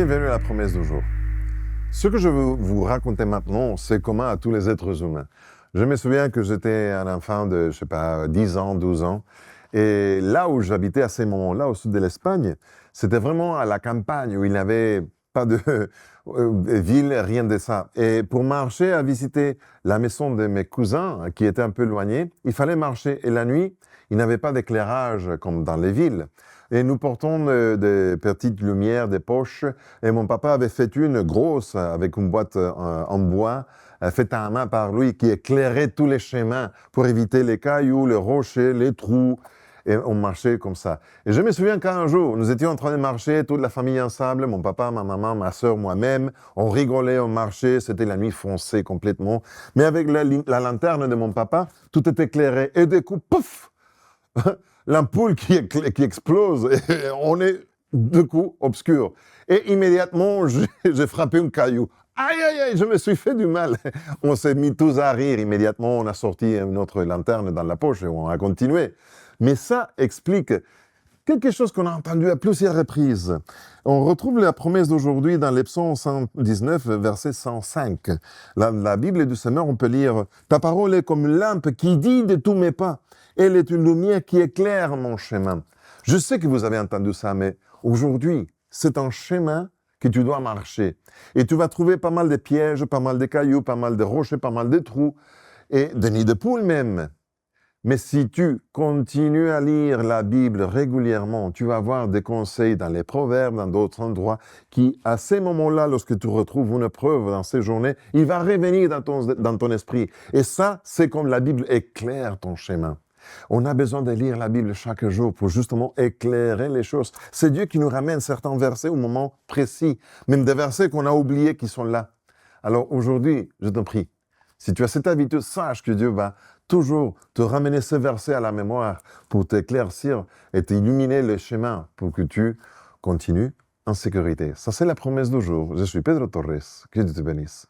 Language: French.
Bienvenue à la promesse du jour. Ce que je veux vous raconter maintenant, c'est commun à tous les êtres humains. Je me souviens que j'étais un enfant de, 10 ans, 12 ans. Et là où j'habitais à ces moments-là, au sud de l'Espagne, c'était vraiment à la campagne où il n'y avait pas de ville, rien de ça. Et pour marcher à visiter la maison de mes cousins, qui était un peu éloignée, il fallait marcher. Et la nuit, il n'y avait pas d'éclairage comme dans les villes. Et nous portons des petites lumières, des poches. Et mon papa avait fait une grosse, avec une boîte en bois, faite à main par lui, qui éclairait tous les chemins pour éviter les cailloux, les rochers, les trous. Et on marchait comme ça. Et je me souviens qu'un jour, nous étions en train de marcher, toute la famille ensemble, mon papa, ma maman, ma soeur, moi-même. On rigolait, on marchait, c'était la nuit foncée complètement. Mais avec la lanterne de mon papa, tout était éclairé. Et du coup, pouf l'ampoule qui explose, et on est du coup obscur. Et immédiatement, j'ai frappé un caillou. Aïe, aïe, aïe, je me suis fait du mal. On s'est mis tous à rire immédiatement, on a sorti notre lanterne dans la poche et on a continué. Mais ça explique quelque chose qu'on a entendu à plusieurs reprises. On retrouve la promesse d'aujourd'hui dans les psaumes 119, verset 105. La Bible du Seigneur, on peut lire « Ta parole est comme une lampe qui dit de tous mes pas. Elle est une lumière qui éclaire mon chemin. » Je sais que vous avez entendu ça, mais aujourd'hui, c'est un chemin que tu dois marcher. Et tu vas trouver pas mal de pièges, pas mal de cailloux, pas mal de rochers, pas mal de trous, et des nids de poules même. Mais si tu continues à lire la Bible régulièrement, tu vas avoir des conseils dans les proverbes, dans d'autres endroits, qui, à ces moments-là, lorsque tu retrouves une preuve dans ces journées, il va revenir dans ton esprit. Et ça, c'est comme la Bible éclaire ton chemin. On a besoin de lire la Bible chaque jour pour justement éclairer les choses. C'est Dieu qui nous ramène certains versets au moment précis, même des versets qu'on a oubliés qui sont là. Alors aujourd'hui, je t'en prie, si tu as cette habitude, sache que Dieu va toujours te ramener ces versets à la mémoire pour t'éclaircir et t'illuminer le chemin pour que tu continues en sécurité. Ça, c'est la promesse du jour. Je suis Pedro Torres. Que Dieu te bénisse.